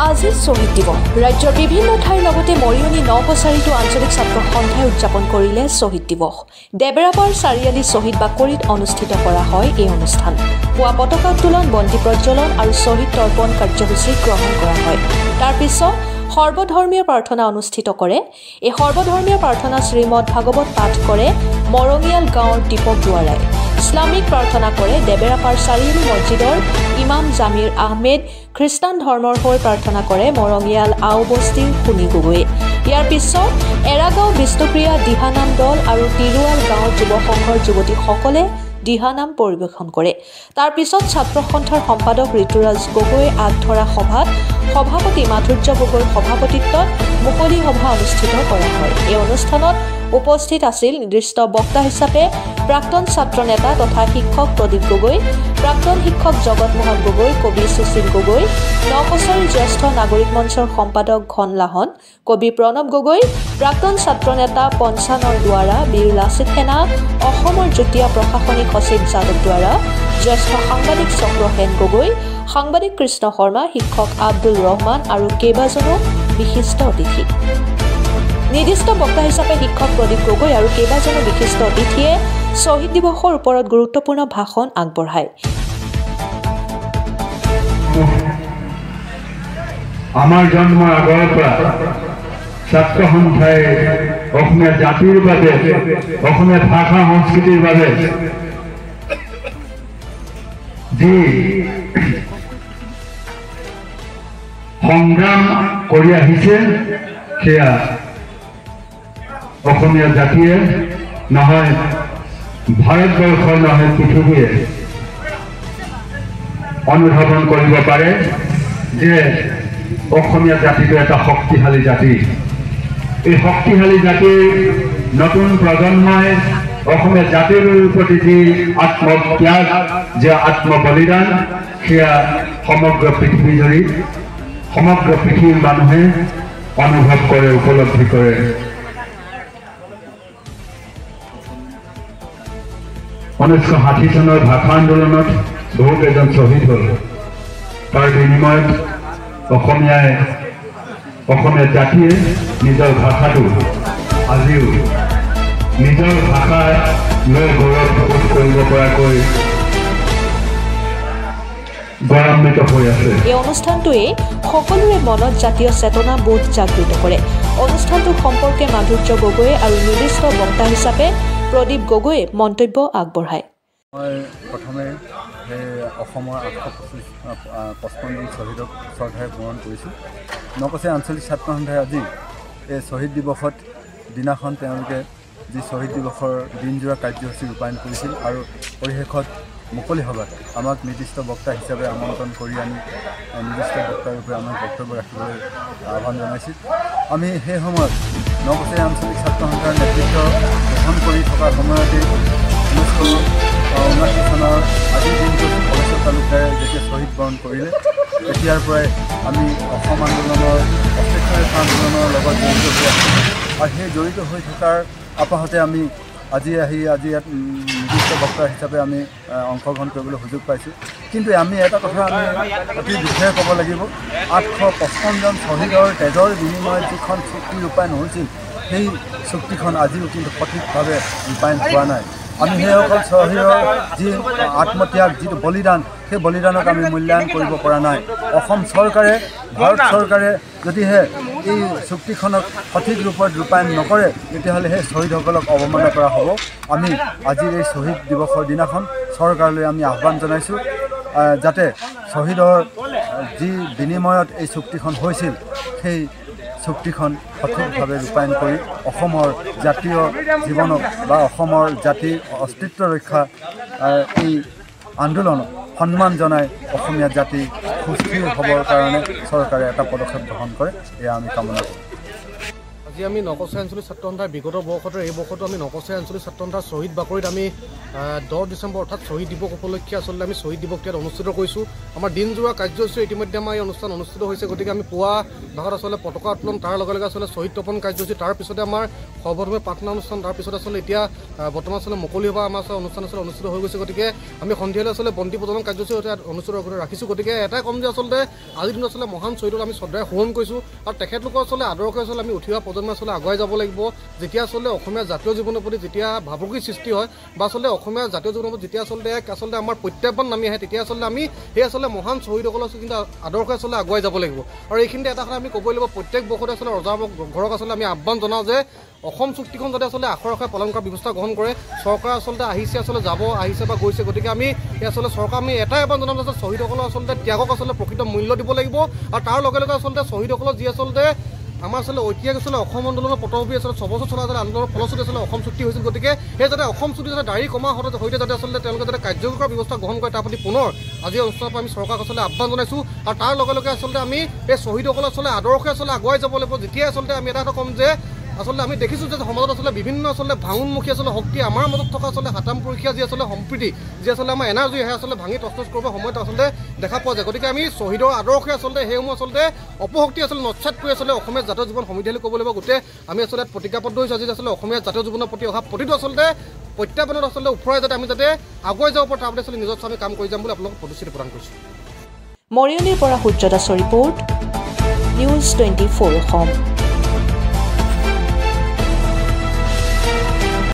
আজি শ্বহীদ দিৱস ৰাজ্যৰ বিভিন্ন ঠাইৰ লগতে মৰিয়নি নকছাৰীটো আঞ্চলিক ছাত্ৰ সন্থাই উদযাপন কৰিলে শ্বহীদ দিৱস দেবেৰাপাৰ চাৰিআলি শ্বহীদ বাকৰিত অনুষ্ঠিত কৰা হয় এই অনুষ্ঠান পুৱা পতাকা উত্তোলন বন্তি প্ৰজ্বলন আৰু শ্বহীদ তৰ্পণ কাৰ্যসূচী গ্ৰহণ কৰা হয় তাৰ পিছত সৰ্বধৰ্মীয় প্ৰাৰ্থনা অনুষ্ঠিত কৰে এই সৰ্বধৰ্মীয় প্ৰাৰ্থনা শ্ৰীমদ ভাগৱত পাঠ কৰে মৰঙিয়াল গাঁৱৰ দীপক দুৱাৰাই ইছলামিক প্ৰাৰ্থনা কৰে দেবেৰাপাৰ চাৰিআলি মছজিদৰ ইমাম জামিৰ আহমেদ খ্ৰীষ্টান ধৰ্মৰ হৈ প্ৰাৰ্থনা কৰে মৰঙিয়াল আওবস্তিৰ খুনি গগৈ ইয়াৰ পিছত এৰাগাঁও বিষ্ণুপ্ৰিয়া দিহানাম দল আৰু তিৰুৱাল গাঁৱৰ যুৱ সংঘৰ যুৱতীসকলে দিহানাম পৰিৱেশন কৰে তাৰ পিছত ছাত্ৰ সন্থাৰ সম্পাদক ঋতুৰাজ গগৈ আগধৰা সভাত সভাপতি মাধুৰ্য গগৈৰ সভাপতিত্বত মুকলি সভা অনুষ্ঠিত কৰা হয় এই অনুষ্ঠানত উপস্থিত আছিল নিৰ্দিষ্ট বক্তা হিচাপে প্ৰাক্তন ছাত্ৰ নেতা তথা শিক্ষক প্ৰদীপ গগৈ প্ৰাক্তন শিক্ষক জগতমোহন গগৈ কবি সুশীল গগৈ নকছাৰীৰ জ্যেষ্ঠ নাগৰিক মঞ্চৰ সম্পাদক ঘন লাহন কবি প্ৰণৱ গগৈ প্ৰাক্তন ছাত্ৰ নেতা পঞ্চানন দুৱাৰা বীৰ লাচিত সেনা অসমৰ যুটীয়া প্ৰশাসনিক সচিব যাদৱ দুৱাৰা জ্যেষ্ঠ সাংবাদিক চক্ৰসেন গগৈ সাংবাদিক কৃষ্ণ শৰ্মা শিক্ষক আব্দুল ৰহমান আৰু কেইবাজনো বিশিষ্ট অতিথি নিৰ্দিষ্ট বক্তা হিচাপে শিক্ষক প্ৰদীপ গগৈ আৰু কেইবাজনো বিশিষ্ট অতিথিয়ে শ্বহীদ দিৱসৰ ওপৰত গুৰুত্বপূৰ্ণ ভাষণ আগবঢ়ায় আমাৰ জন্মৰ আগৰ পৰা ছাত্ৰ সন্থাই অসমীয়া জাতিৰ বাবে অসমীয়া ভাষা সংস্কৃতিৰ বাবে যি সংগ্ৰাম কৰি আহিছে সেয়া অসমীয়া জাতিয়ে নহয় ভাৰতবৰ্ষৰ নহয় পৃথিৱীয়ে অনুধাৱন কৰিব পাৰে যে অসমীয়া জাতিটো এটা শক্তিশালী জাতি এই শক্তিশালী জাতিৰ নতুন প্ৰজন্মই অসমীয়া জাতিৰ প্ৰতি যি আত্মত্যাগ যে আত্মবলিদান সেয়া সমগ্ৰ পৃথিৱীজুৰি সমগ্ৰ পৃথিৱীৰ মানুহে অনুভৱ কৰে উপলব্ধি কৰে 1960 চনৰ ভাষা আন্দোলনত বহু কেইজন শ্বহীদ হ'ল তাৰ বিনিময়ত অসমীয়া জাতিয়ে নিজৰ ভাষাটো আজিও নিজৰ ভাষা লৈ গৌৰৱ প্ৰকাশ কৰিব পৰাকৈ গৌৰৱান্বিত হৈ আছে এই অনুষ্ঠানটোৱে সকলোৰে মনত জাতীয় চেতনা বোধ জাগৃত কৰে অনুষ্ঠানটো সম্পৰ্কে মাধুৰ্য গগৈ আৰু নিৰ্দিষ্ট বক্তা হিচাপে প্ৰদীপ গগৈয়ে মন্তব্য আগবঢ়ায় মই প্ৰথমে অসমৰ 855 জন শ্বহীদক শ্ৰদ্ধাৰে স্মৰণ কৰিছোঁ নকছাৰী আঞ্চলিক ছাত্ৰ সন্থাই আজি এই শ্বহীদ দিৱসত দিনাখন তেওঁলোকে যি শ্বহীদ দিৱসৰ দিনজোৰা কাৰ্যসূচী ৰূপায়ণ কৰিছিল আৰু পৰিশেষত মুকলি সভাত আমাক নিৰ্দিষ্ট বক্তা হিচাপে আমন্ত্ৰণ কৰি আনি নিৰ্দিষ্ট বক্তাৰ ৰূপে আমাক বক্তব্য ৰাখিবলৈ আহ্বান জনাইছিল আমি সেই সময়ত নকছাৰী আঞ্চলিক ছাত্ৰ সন্থাৰ নেতৃত্ব গ্ৰহণ কৰি থকাৰ সময়তে 1979 চনৰ আজিৰ দিনটোত কলেশ্বৰ তালুকদাৰে যেতিয়া শ্বহীদ বৰণ কৰিলে তেতিয়াৰ পৰাই আমি অসম আন্দোলনৰ অস্তিত্ব ৰেখা আন্দোলনৰ লগত জড়িত হৈ আছোঁ আৰু সেই জড়িত হৈ থকাৰ আপাহতে আমি আজি ইয়াত নিৰ্দিষ্ট বক্তা হিচাপে আমি অংশগ্ৰহণ কৰিবলৈ সুযোগ পাইছোঁ কিন্তু আমি এটা কথা আমি অতি দুখেৰে ক'ব লাগিব 855 জন শ্বহীদৰ তেজৰ বিনিময়ত যিখন চুক্তি ৰূপায়ণ হৈছিল সেই চুক্তিখন আজিও কিন্তু সঠিকভাৱে ৰূপায়ণ হোৱা নাই আমি সেইসকল শ্বহীদৰ যি আত্মত্যাগ যিটো বলিদান সেই বলিদানক আমি মূল্যায়ন কৰিব পৰা নাই অসম চৰকাৰে ভাৰত চৰকাৰে যদিহে এই চুক্তিখনক সঠিক ৰূপত ৰূপায়ণ নকৰে তেতিয়াহ'লে সেই শ্বহীদসকলক অৱমাননা কৰা হ'ব আমি আজিৰ এই শ্বহীদ দিৱসৰ দিনাখন চৰকাৰলৈ আমি আহ্বান জনাইছোঁ যাতে শ্বহীদৰ যি বিনিময়ত এই চুক্তিখন হৈছিল সেই চুক্তিখন সঠিকভাৱে ৰূপায়ণ কৰি অসমৰ জাতীয় জীৱনক বা অসমৰ জাতিৰ অস্তিত্ব ৰক্ষা এই আন্দোলনক সন্মান জনাই অসমীয়া জাতি সুস্থিৰ হ'বৰ কাৰণে চৰকাৰে এটা পদক্ষেপ গ্ৰহণ কৰে এয়া আমি কামনা কৰোঁ আজি আমি নকচাই আঞ্চলিক ছাত্ৰ সন্থাৰ বিগত বৰ্ষতে এই বৰ্ষতো আমি নকচাই আঞ্চলিক ছাত্ৰ সন্থাৰ শ্বহীদ বাকৰিত আমি 10 ডিচেম্বৰ অৰ্থাৎ শ্বহীদ দিৱস উপলক্ষে আচলতে আমি শ্বহীদ দিৱস ইয়াত অনুষ্ঠিত কৰিছোঁ। আমাৰ দিনজোৰা কাৰ্যসূচী ইতিমধ্যে আমাৰ এই অনুষ্ঠান অনুষ্ঠিত হৈছে। গতিকে আমি পুৱা ভাগত আচলতে পতাকা উত্তোলন, তাৰ লগে লগে আচলতে শ্বহীদ তপন কাৰ্যসূচী, তাৰ পিছতে আমাৰ সৰ্বপ্ৰথমে প্ৰাৰ্থনা অনুষ্ঠান, তাৰ পিছত আচলতে এতিয়া বৰ্তমান আচলতে মুকলি সভা আমাৰ অনুষ্ঠান আচলতে অনুষ্ঠিত হৈ গৈছে। গতিকে আমি সন্ধিয়ালৈ আচলতে বন্তি প্ৰজ্বলন কাৰ্যসূচী অনুষ্ঠিত ৰাখিছোঁ। গতিকে এটাই ক'ম যে আচলতে আজিৰ দিনত আচলতে মহান শ্বহীদক আমি শ্ৰদ্ধাৰে সোৱৰণ কৰিছোঁ আৰু তেখেতলোকৰ আচলতে আদৰ্শ আচলতে আমি উঠি অহা প্ৰজন্মই আচলতে আগুৱাই যাব লাগিব। যেতিয়া আচলতে অসমীয়া জাতীয় জীৱনৰ প্ৰতি যেতিয়া ভাবুকিৰ সৃষ্টি হয় বা আচলতে অসমীয়া জাতীয় জীৱনৰ প্ৰতি যেতিয়া আচলতে আমাৰ প্ৰত্যাহ্বান নামি আহে, তেতিয়া আচলতে আমি সেই আচলতে মহান শ্বহীদসকলৰ কিন্তু আদৰ্শ আচলতে আগুৱাই যাব লাগিব। আৰু এইখিনিতে এটা কথা আমি ক'বই লাগিব, প্ৰত্যেক বৰ্ষতে আচলতে ৰজা ঘৰক আচলতে আমি আহ্বান জনাওঁ যে অসম চুক্তিখন যাতে আচলতে আখৰে আখৰে পালন কৰাৰ ব্যৱস্থা গ্ৰহণ কৰে। চৰকাৰ আচলতে আহিছে বা গৈছে। গতিকে আমি আচলতে চৰকাৰ আমি এটাই আহ্বান জনাম যে শ্বহীদসকলৰ আচলতে ত্যাগক আচলতে প্ৰকৃত মূল্য দিব লাগিব আৰু তাৰ লগে লগে আচলতে শ্বহীদসকলৰ যি আচলতে আমাৰ আচলতে ঐতিহাসিক আচলতে অসম আন্দোলনৰ পটভূমি আচলতে 6 বছৰ চলা আচলতে আন্দোলনৰ ফলশ্ৰুতি আচলতে অসম চুক্তি হৈছিল। গতিকে সেই যাতে অসম চুক্তি যাতে দাঢ়ি কমা সৈতে যাতে আচলতে তেওঁলোকে যাতে কাৰ্যকৰী কৰাৰ ব্যৱস্থা গ্ৰহণ কৰে, তাৰ প্ৰতি পুনৰ আজি অনুষ্ঠানৰ পৰা আমি চৰকাৰক আচলতে আহ্বান জনাইছোঁ। আৰু তাৰ লগে লগে আচলতে আমি এই শ্বহীদসকলৰ আচলতে আদৰ্শে আচলতে আগুৱাই যাব লাগিব। যেতিয়াই আচলতে আমি এটা কথা ক'ম যে আচলতে আমি দেখিছোঁ যে সমাজত আচলতে বিভিন্ন আচলতে ভাঙোনমুখী আচলতে শক্তি আমাৰ মাজত থকা আচলতে হাতাম পৰীক্ষা যি আচলতে সম্প্ৰীতি, যি আচলতে আমাৰ এনাৰ্জি আহে আচলতে ভাঙি তছনছ কৰিব সময়ত আচলতে দেখা পোৱা যায়। গতিকে আমি শ্বহীদৰ আদৰ্শে আচলতে সেইসমূহ আচলতে অপশক্তি আচলতে নচ্ছাত কৰি আচলতে অসমীয়া জাতীয় জীৱন সমৃদ্ধিশালী কৰিব লাগিব। গোটেই আমি আচলতে প্ৰতিজ্ঞাবদ্ধ হৈছোঁ আজি আচলতে অসমীয়া জাতীয় জীৱনৰ প্ৰতি অহা প্ৰতিটো আচলতে প্ৰত্যাহ্বানত আচলতে ওফৰাই যাতে আমি যাতে আগুৱাই যাব পাৰোঁ, তাৰ প্ৰতি আচলতে নিজস্ব আমি কাম কৰি যাম বুলি আপোনালোকক প্ৰতিশ্ৰুতি প্ৰদান কৰিছোঁ। মৰিয়নিৰ পৰা সূৰ্য দাসৰ ৰিপৰ্ট, নিউজ 24 অসম।